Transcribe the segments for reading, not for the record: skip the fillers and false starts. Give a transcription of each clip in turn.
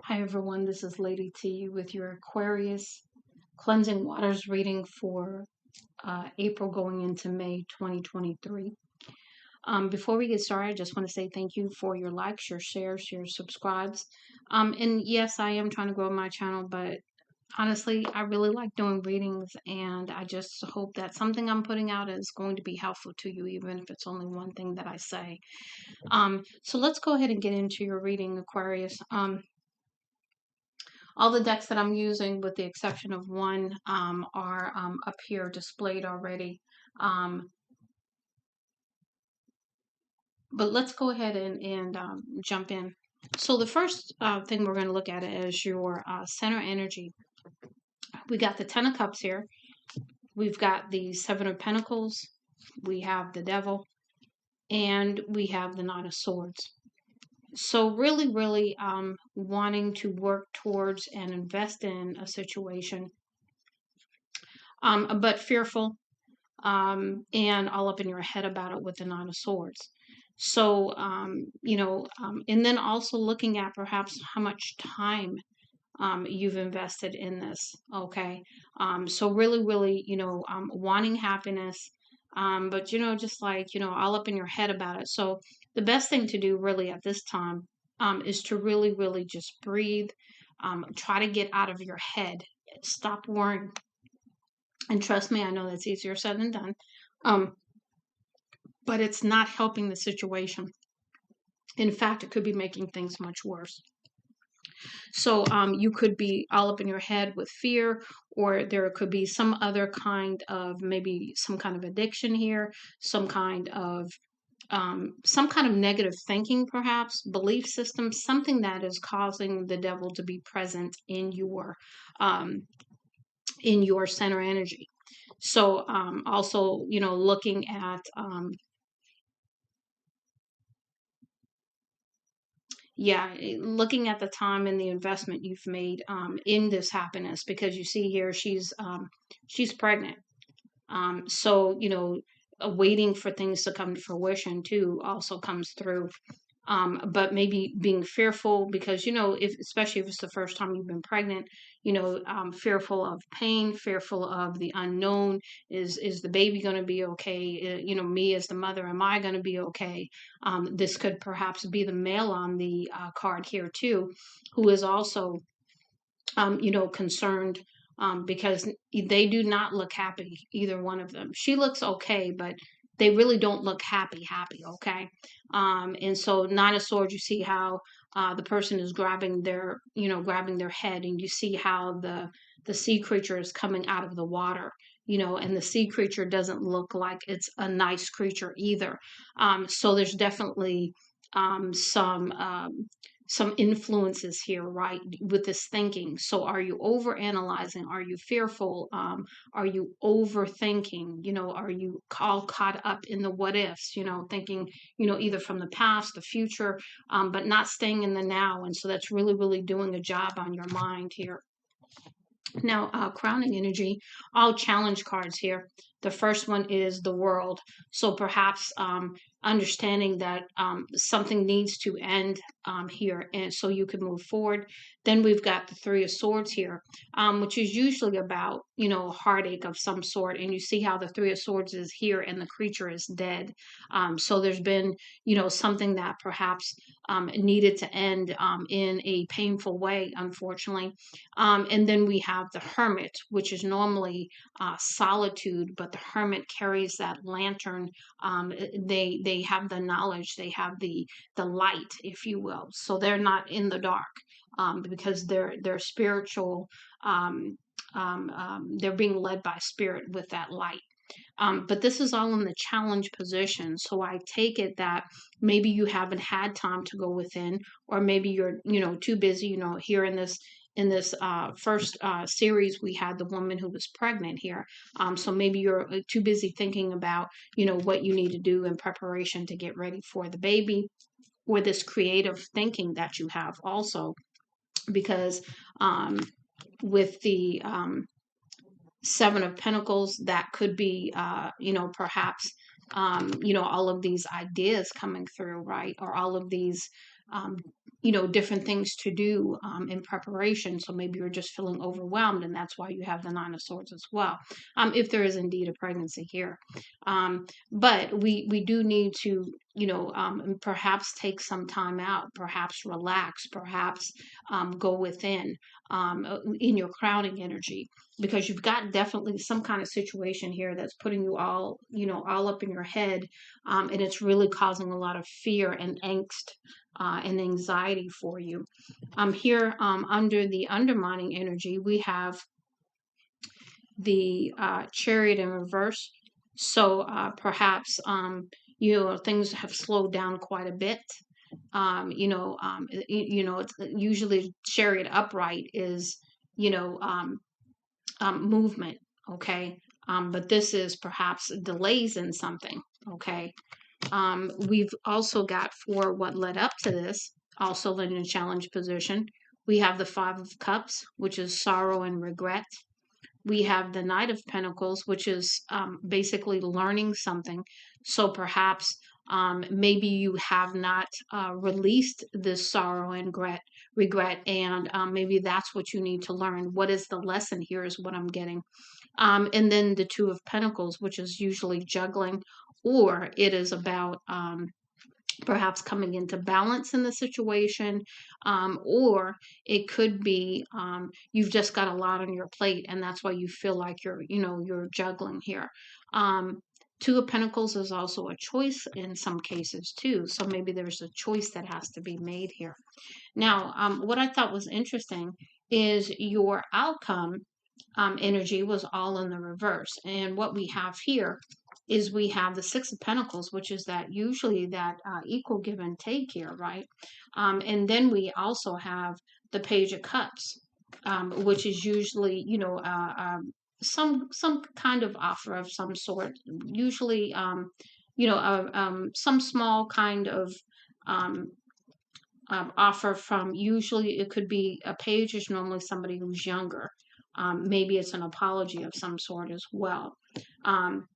Hi everyone, this is Lady T with your Aquarius cleansing waters reading for April going into May 2023. Before we get started, I just want to say thank you for your likes, your shares, your subscribes. And yes, I am trying to grow my channel, but honestly, I really like doing readings, and I just hope that something I'm putting out is going to be helpful to you, even if it's only one thing that I say. So let's go ahead and get into your reading, Aquarius. All the decks that I'm using, with the exception of one, are up here displayed already. But let's go ahead and jump in. So the first thing we're going to look at is your center energy. We got the Ten of Cups here. We've got the Seven of Pentacles. We have the Devil. And we have the Knight of Swords. So really wanting to work towards and invest in a situation, but fearful, and all up in your head about it with the Nine of Swords. So, and then also looking at perhaps how much time you've invested in this. Okay. So really, wanting happiness, but, just like, all up in your head about it. So the best thing to do really at this time is to really just breathe, try to get out of your head, stop worrying. And trust me, I know that's easier said than done. But it's not helping the situation. In fact, it could be making things much worse. So you could be all up in your head with fear, or there could be some other kind of, maybe some kind of addiction here, some kind of negative thinking, perhaps belief system, something that is causing the devil to be present in your center energy. So also, looking at looking at the time and the investment you've made in this happiness, because you see here she's pregnant. So waiting for things to come to fruition too also comes through. But maybe being fearful because, if, especially if it's the first time you've been pregnant, fearful of pain, fearful of the unknown. Is the baby going to be okay? Me as the mother, am I going to be okay? This could perhaps be the male on the card here too, who is also, concerned, because they do not look happy, either one of them. She looks okay, but they really don't look happy, okay? And so Nine of Swords, you see how the person is grabbing their head, and you see how the sea creature is coming out of the water, and the sea creature doesn't look like it's a nice creature either. So there's definitely some influences here, right, with this thinking. So are you over analyzing? Are you fearful? Are you overthinking? Are you all caught up in the what ifs, thinking, either from the past, the future, but not staying in the now. And so that's really doing a job on your mind here. Now, crowning energy, all challenge cards here. The first one is the World. So perhaps understanding that something needs to end here, and so you can move forward. Then we've got the Three of Swords here, which is usually about, heartache of some sort. And you see how the Three of Swords is here and the creature is dead. So there's been, something that perhaps needed to end in a painful way, unfortunately. And then we have the Hermit, which is normally solitude, but the Hermit carries that lantern. They have the knowledge, they have the light, if you will. So they're not in the dark, because they're spiritual. They're being led by spirit with that light. But this is all in the challenge position. So I take it that maybe you haven't had time to go within, or maybe you're, too busy, here in this first series, we had the woman who was pregnant here. So maybe you're too busy thinking about, what you need to do in preparation to get ready for the baby, or this creative thinking that you have also, because with the Seven of Pentacles, that could be, perhaps, all of these ideas coming through, right? Or all of these um, different things to do in preparation. So maybe you're just feeling overwhelmed, and that's why you have the Nine of Swords as well. If there is indeed a pregnancy here, but we do need to, perhaps take some time out, perhaps relax, perhaps go within in your crowning energy, because you've got definitely some kind of situation here that's putting you all, all up in your head, and it's really causing a lot of fear and angst and anxiety for you. Here, under the undermining energy, we have the Chariot in reverse. So perhaps, things have slowed down quite a bit. It's usually Chariot upright is, you know, um, movement, okay? But this is perhaps delays in something, okay? We've also got, for what led up to this, also in a challenge position, we have the Five of Cups, which is sorrow and regret. We have the Knight of Pentacles, which is basically learning something. So perhaps maybe you have not released this sorrow and regret, and maybe that's what you need to learn. What is the lesson here, is what I'm getting. And then the Two of Pentacles, which is usually juggling, or it is about perhaps coming into balance in the situation, or it could be you've just got a lot on your plate, and that's why you feel like you're juggling here. Two of Pentacles is also a choice in some cases too, so maybe there's a choice that has to be made here. Now, what I thought was interesting is your outcome energy was all in the reverse. And what we have here is we have the Six of Pentacles, which is that usually that equal give and take here, right? And then we also have the Page of Cups, which is usually, some kind of offer of some sort, usually, some small kind of um, offer from, usually it could be, a page is normally somebody who's younger. Maybe it's an apology of some sort as well. Um,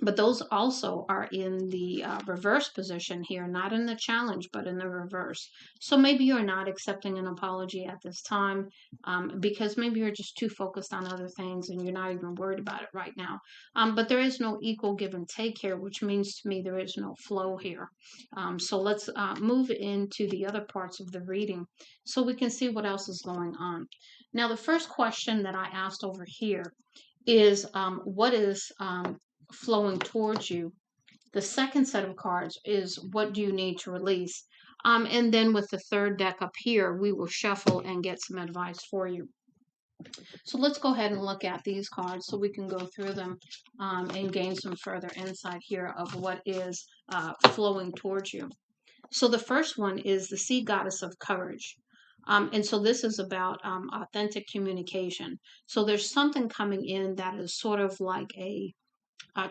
but those also are in the reverse position here, not in the challenge, but in the reverse. So maybe you're not accepting an apology at this time, because maybe you're just too focused on other things and you're not even worried about it right now. But there is no equal give and take here, which means to me there is no flow here. So let's move into the other parts of the reading so we can see what else is going on. Now, the first question that I asked over here is, what is flowing towards you? The second set of cards is, what do you need to release? And then with the third deck up here, we will shuffle and get some advice for you. So let's go ahead and look at these cards so we can go through them and gain some further insight here of what is flowing towards you. So the first one is the Sea Goddess of Courage. And so this is about authentic communication. So there's something coming in that is sort of like a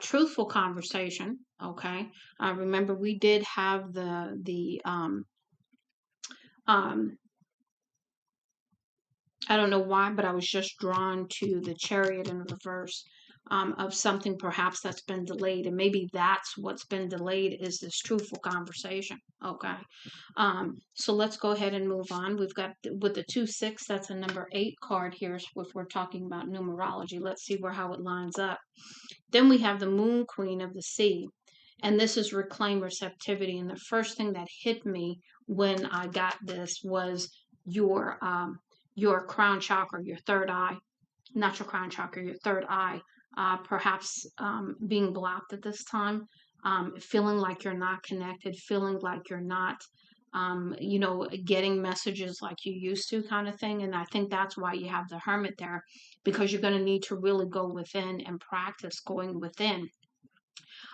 truthful conversation. Okay. Remember, we did have the I don't know why, but I was just drawn to the Chariot in reverse, of something perhaps that's been delayed, and maybe that's what's been delayed, is this truthful conversation. Okay, so let's go ahead and move on. We've got with the 2-6, that's a number 8 card here. If we're talking about numerology, let's see how it lines up. Then we have the Moon Queen of the Sea, and this is reclaim receptivity. And the first thing that hit me when I got this was your crown chakra, your third eye, not your crown chakra, your third eye, perhaps being blocked at this time, feeling like you're not connected, feeling like you're not, getting messages like you used to, kind of thing. And I think that's why you have the Hermit there, because you're going to need to really go within and practice going within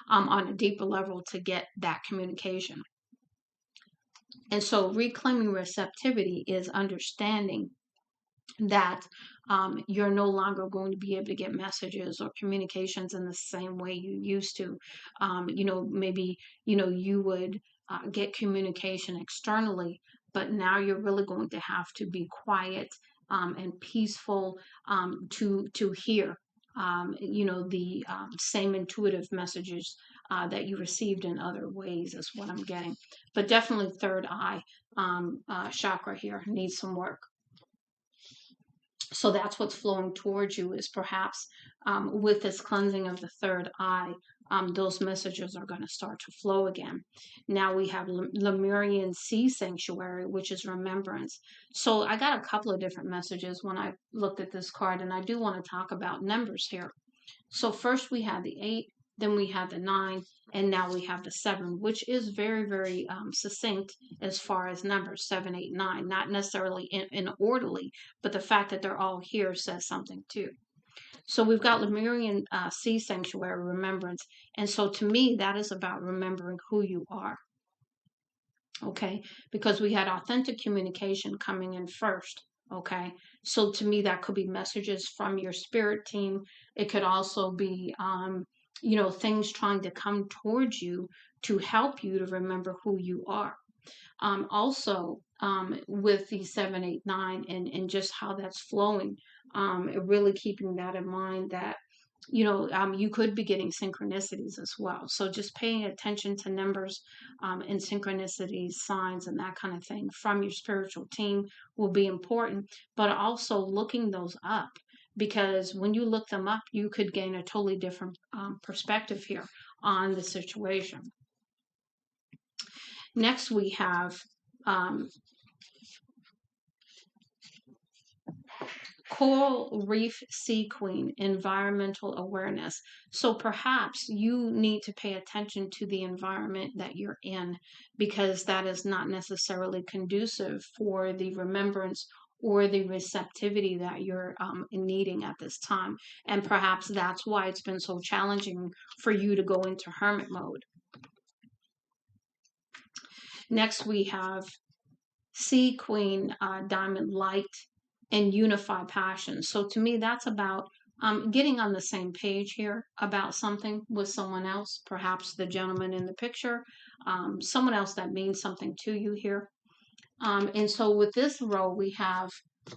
on a deeper level to get that communication. And so reclaiming receptivity is understanding that you're no longer going to be able to get messages or communications in the same way you used to. Maybe, you would get communication externally, but now you're really going to have to be quiet and peaceful to hear the same intuitive messages that you received in other ways is what I'm getting. But definitely third eye chakra here needs some work. So that's what's flowing towards you is perhaps with this cleansing of the third eye, those messages are going to start to flow again. Now we have Lemurian Sea Sanctuary, which is remembrance. So I got a couple of different messages when I looked at this card, and I do want to talk about numbers here. So first we have the 8, then we have the 9, and now we have the 7, which is very, very succinct as far as numbers 7, 8, 9. Not necessarily in orderly, but the fact that they're all here says something too. So we've got Lemurian Sea Sanctuary remembrance, and so to me that is about remembering who you are. Okay, because we had authentic communication coming in first. Okay, so to me that could be messages from your spirit team. It could also be things trying to come towards you to help you to remember who you are. Also with the 7, 8, 9 and just how that's flowing, really keeping that in mind that you could be getting synchronicities as well. So just paying attention to numbers and synchronicities, signs, and that kind of thing from your spiritual team will be important, but also looking those up, because when you look them up, you could gain a totally different perspective here on the situation. Next, we have Coral Reef Sea Queen, environmental awareness. So perhaps you need to pay attention to the environment that you're in, because that is not necessarily conducive for the remembrance or the receptivity that you're needing at this time. And perhaps that's why it's been so challenging for you to go into hermit mode. Next, we have Sea Queen, Diamond Light, and unify passion. So to me, that's about getting on the same page here about something with someone else, perhaps the gentleman in the picture, someone else that means something to you here. And so with this row, we have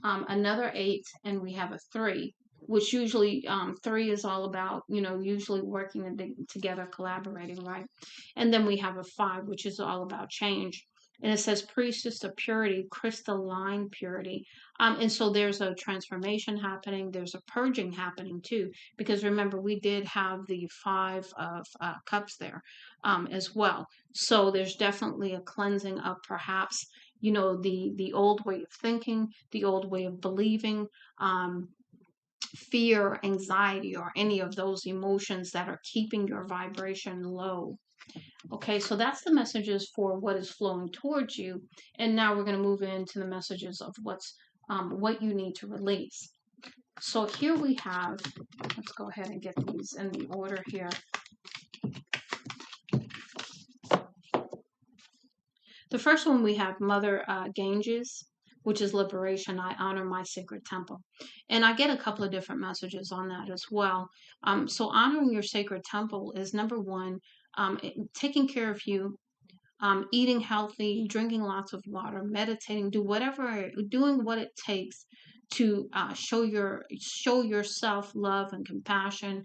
another 8 and we have a 3, which usually 3 is all about, usually working together, collaborating, right? And then we have a 5, which is all about change. And it says priestess of purity, crystalline purity. And so there's a transformation happening. There's a purging happening too, because remember, we did have the 5 of cups there as well. So there's definitely a cleansing of perhaps, the old way of thinking, the old way of believing, fear, anxiety, or any of those emotions that are keeping your vibration low. Okay, so that's the messages for what is flowing towards you. And now we're going to move into the messages of what you need to release. So here we have, let's go ahead and get these in the order here. The first one we have Mother Ganges, which is liberation. I honor my sacred temple. And I get a couple of different messages on that as well. So honoring your sacred temple is number one, taking care of you, eating healthy, drinking lots of water, meditating, doing what it takes to show yourself love and compassion,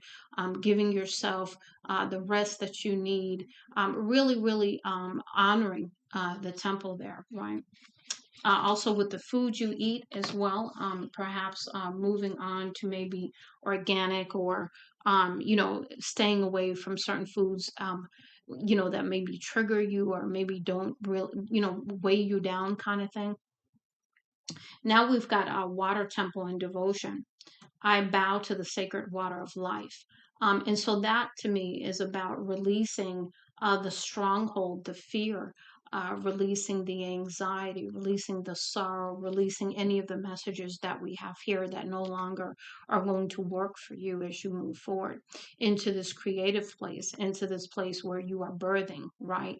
giving yourself the rest that you need, really honoring the temple there, right? Also with the food you eat as well, perhaps moving on to maybe organic or staying away from certain foods that maybe trigger you or maybe don't really weigh you down, kind of thing. Now we've got our water temple and devotion. I bow to the sacred water of life. And so that to me is about releasing the stronghold, the fear, releasing the anxiety, releasing the sorrow, releasing any of the messages that we have here that no longer are going to work for you as you move forward into this creative place, into this place where you are birthing, right?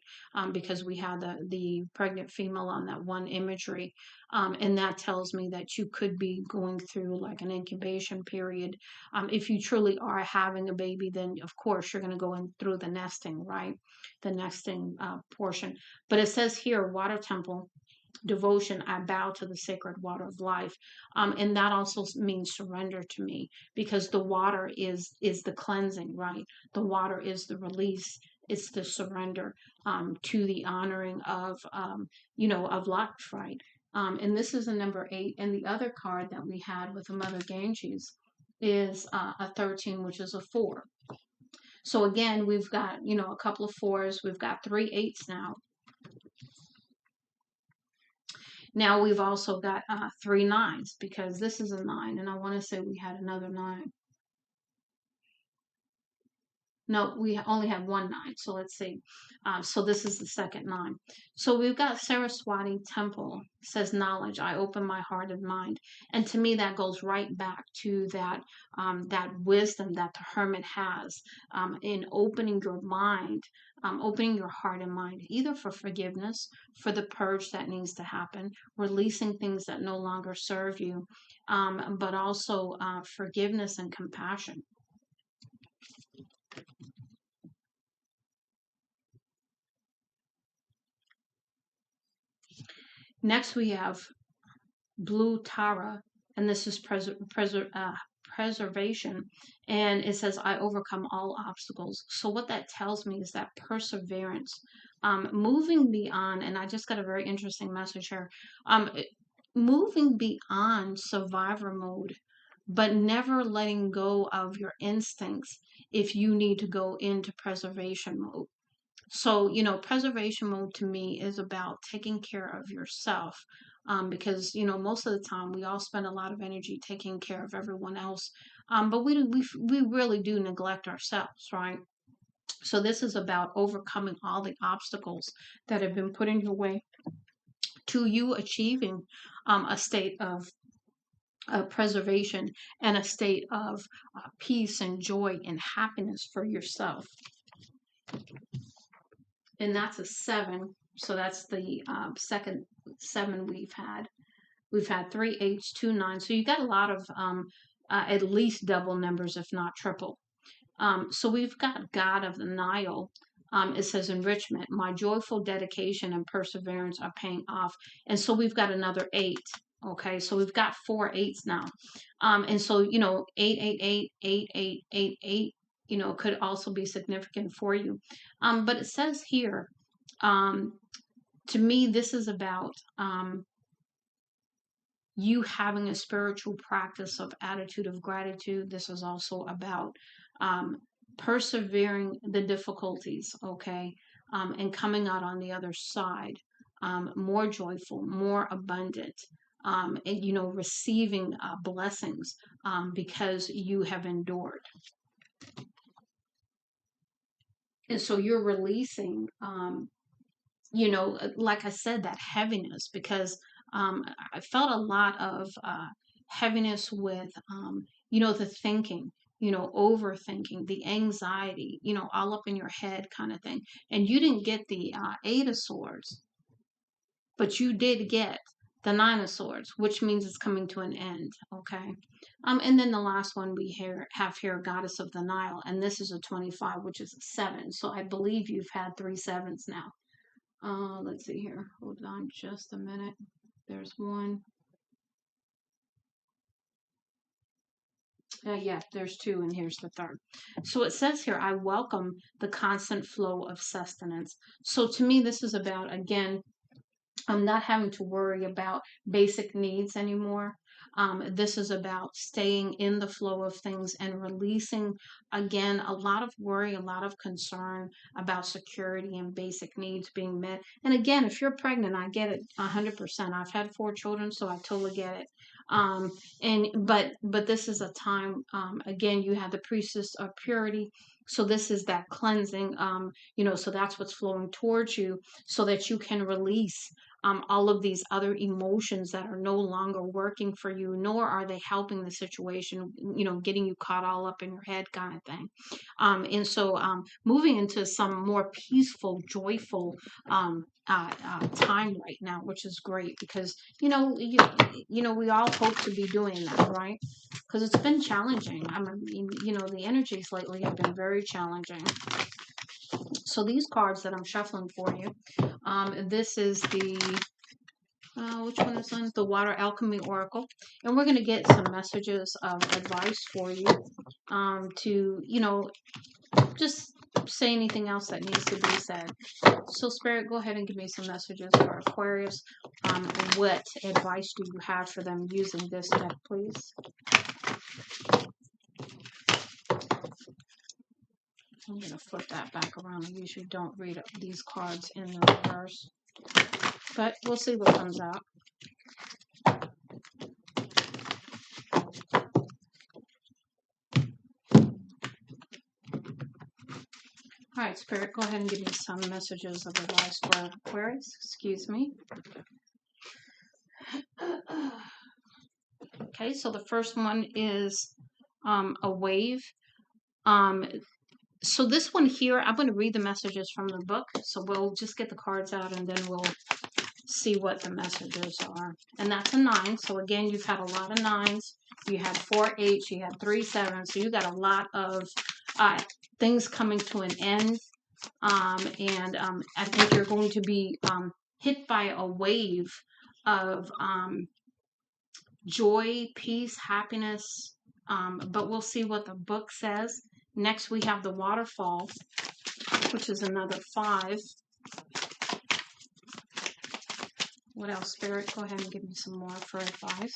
Because we had the pregnant female on that one imagery. And that tells me that you could be going through like an incubation period. If you truly are having a baby, then of course you're going to go in through the nesting, right? The nesting portion. But it says here, water temple, devotion, I bow to the sacred water of life. And that also means surrender to me, because the water is the cleansing, right? The water is the release. It's the surrender to the honoring of, of life, right? And this is a number 8. And the other card that we had with the Mother Ganges is a 13, which is a 4. So again, we've got, a couple of 4s. We've got 3 8s now. Now we've also got 3 9s, because this is a 9, and I want to say we had another 9. No, we only have 1 9. So let's see. So this is the second 9. So we've got Saraswati Temple says knowledge. I open my heart and mind, and to me that goes right back to that wisdom that the hermit has in opening your mind, opening your heart and mind, either for forgiveness, for the purge that needs to happen, releasing things that no longer serve you, but also forgiveness and compassion. Next, we have blue Tara, and this is preservation. And it says, I overcome all obstacles. So, what that tells me is that perseverance, moving beyond, and I just got a very interesting message here, moving beyond survivor mode, but never letting go of your instincts if you need to go into preservation mode. So, preservation mode to me is about taking care of yourself. Because, most of the time we all spend a lot of energy taking care of everyone else. But we really do neglect ourselves, right? So this is about overcoming all the obstacles that have been put in your way to you achieving a state of preservation and a state of peace and joy and happiness for yourself. And that's a 7. So that's the second 7 we've had. We've had 3 8s, 2 9s. So you got a lot of at least double numbers, if not triple. So we've got God of the Nile. It says enrichment. My joyful dedication and perseverance are paying off. And so we've got another 8. Okay, so we've got 4 8s now. And so, 8 8 8 8 8 8 8, could also be significant for you. But it says here, to me, this is about you having a spiritual practice of attitude of gratitude. This is also about persevering the difficulties, okay, and coming out on the other side more joyful, more abundant, and receiving blessings because you have endured. And so you're releasing, like I said, that heaviness, because I felt a lot of heaviness with, the thinking, overthinking, the anxiety, all up in your head kind of thing. And you didn't get the 8 of Swords, but you did get the 9 of Swords, which means it's coming to an end. Okay. And then the last one we have here, Goddess of the Nile, and this is a 25, which is a 7. So I believe you've had 3 7s now. Let's see here. Hold on just a minute. There's one. Yeah, there's 2, and here's the 3rd. So it says here, I welcome the constant flow of sustenance. So to me, this is about, again, I'm not having to worry about basic needs anymore. This is about staying in the flow of things and releasing, again, a lot of worry, a lot of concern about security and basic needs being met. And again, if you're pregnant, I get it 100%. I've had 4 children, so I totally get it. But this is a time, again, you have the priestess of purity. So this is that cleansing, so that's what's flowing towards you so that you can release all of these other emotions that are no longer working for you, nor are they helping the situation, getting you caught all up in your head kind of thing. And so moving into some more peaceful, joyful time right now, which is great because, we all hope to be doing that, right? Because it's been challenging. I mean, the energies lately have been very challenging. So these cards that I'm shuffling for you, this is the, which one is on? The Water Alchemy Oracle. And we're going to get some messages of advice for you to, just say anything else that needs to be said. So Spirit, go ahead and give me some messages for Aquarius. What advice do you have for them using this deck, please? I'm going to flip that back around. I usually don't read these cards in the reverse, but we'll see what comes out. All right, Spirit, go ahead and give me some messages of advice for Aquarius. Excuse me. Okay, so the first one is a wave. So this one here, I'm going to read the messages from the book. So we'll just get the cards out and then we'll see what the messages are. And that's a 9. So again, you've had a lot of 9s. You had 4 8s, you had 3 7s. So you got a lot of things coming to an end. I think you're going to be hit by a wave of joy, peace, happiness. But we'll see what the book says. Next, we have the waterfall, which is another 5. What else, Spirit? Go ahead and give me some more for advice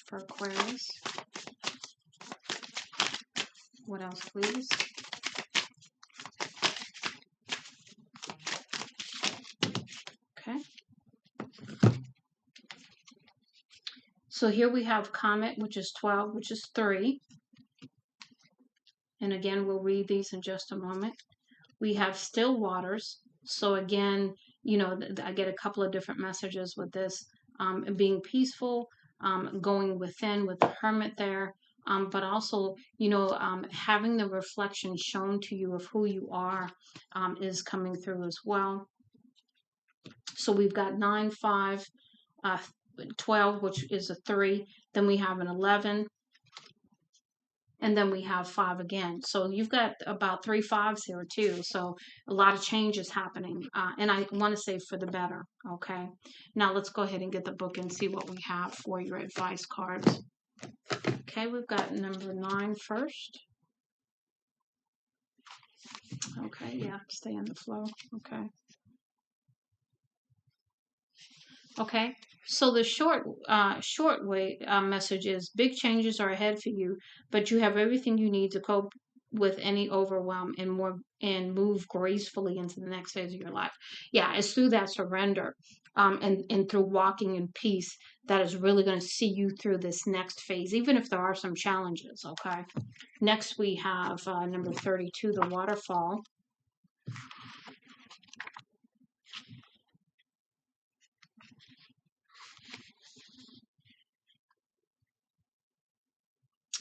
for Aquarius. What else, please? Okay. So here we have Comet, which is 12, which is 3. And again, we'll read these in just a moment. We have Still Waters. So again, you know, I get a couple of different messages with this. Being peaceful, going within with the Hermit there. But also, you know, having the reflection shown to you of who you are is coming through as well. So we've got 9, 5, 12, which is a 3. Then we have an 11. And then we have 5 again. So you've got about 3 5s here too. So a lot of change is happening. And I want to say for the better. Okay. Now let's go ahead and get the book and see what we have for your advice cards. Okay. We've got number 9 first. Okay. Yeah. Stay in the flow. Okay. Okay, so the short message is big changes are ahead for you, but you have everything you need to cope with any overwhelm and move gracefully into the next phase of your life. Yeah, it's through that surrender, and through walking in peace that is really going to see you through this next phase, even if there are some challenges. Okay, next we have number 32, the waterfall.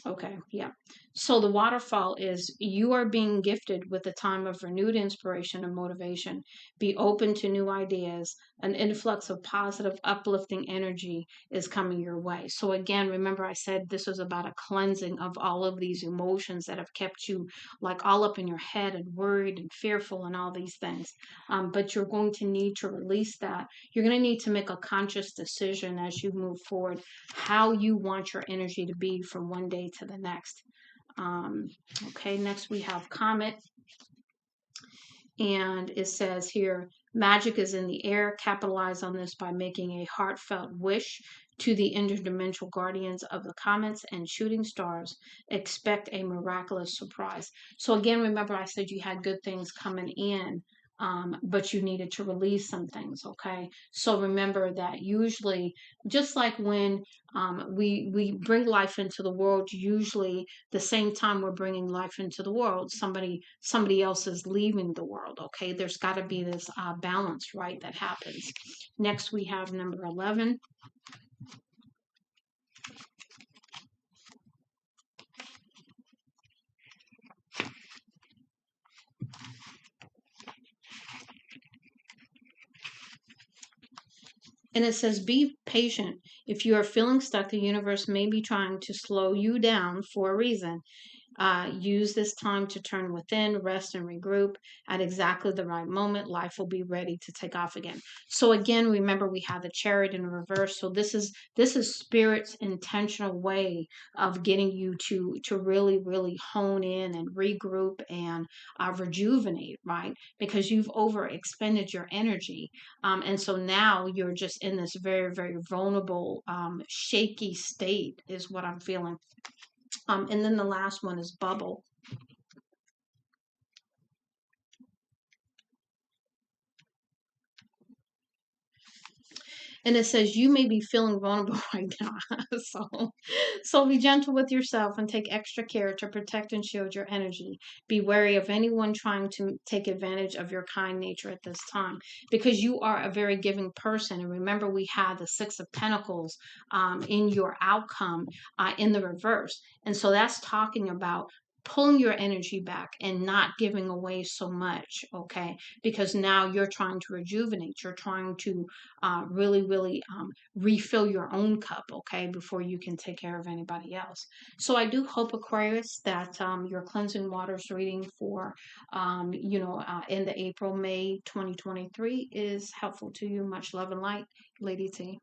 Okay, yeah. So the waterfall is you are being gifted with a time of renewed inspiration and motivation. Be open to new ideas. An influx of positive, uplifting energy is coming your way. So again, remember I said this was about a cleansing of all of these emotions that have kept you like all up in your head and worried and fearful and all these things. But you're going to need to release that. You're going to need to make a conscious decision as you move forward how you want your energy to be from one day to the next. Okay, next we have Comet. And it says here, magic is in the air. Capitalize on this by making a heartfelt wish to the interdimensional guardians of the comets and shooting stars. Expect a miraculous surprise. So again, remember I said you had good things coming in. But you needed to release some things, okay? So remember that usually, just like when we bring life into the world, usually the same time we're bringing life into the world, somebody else is leaving the world, okay? There's got to be this balance, right, that happens. Next, we have number 11. And it says, be patient. If you are feeling stuck, the universe may be trying to slow you down for a reason. Use this time to turn within, rest, and regroup. At exactly the right moment, life will be ready to take off again. So again, remember we have the Chariot in reverse. So this is Spirit's intentional way of getting you to really really hone in and regroup and rejuvenate, right? Because you've overexpended your energy, and so now you're just in this very very vulnerable, shaky state, is what I'm feeling. And then the last one is bubble. And it says you may be feeling vulnerable right now. So be gentle with yourself and take extra care to protect and shield your energy. Be wary of anyone trying to take advantage of your kind nature at this time, because you are a very giving person. And remember, we had the Six of Pentacles in your outcome in the reverse. And so that's talking about pulling your energy back and not giving away so much, okay? Because now you're trying to rejuvenate, you're trying to really, really refill your own cup, okay, before you can take care of anybody else. So I do hope, Aquarius, that your cleansing waters reading for, in the April, May 2023 is helpful to you. Much love and light, Lady T.